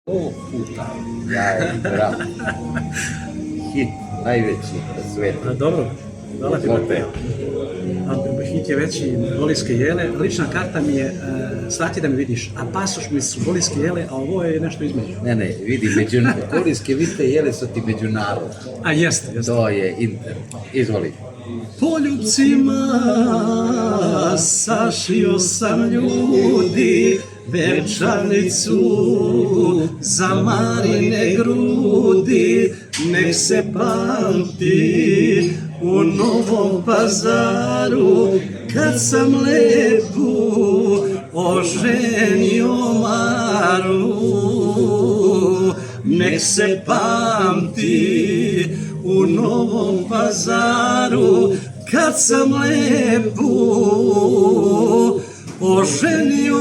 100 puta. Ja i brat. Hit, najveći na svetu. Dobro, hvala ti na Opet. A hit je veći Golijske jele. Lična karta mi je slati da me vidiš, a pasoš mi su Golijske jele, a ovo je nešto između. Ne, vidi, kolijske viste jele su ti međunarodne. A jeste. To je inter. Izvoli. Poljubcima sašio sam ljudi večanicu za Marine grudi, nek se pamti u Novom Pazaru kad sam lepu oženio Maru. Nek se pamti u Novom Pazaru kad sam lepu oženio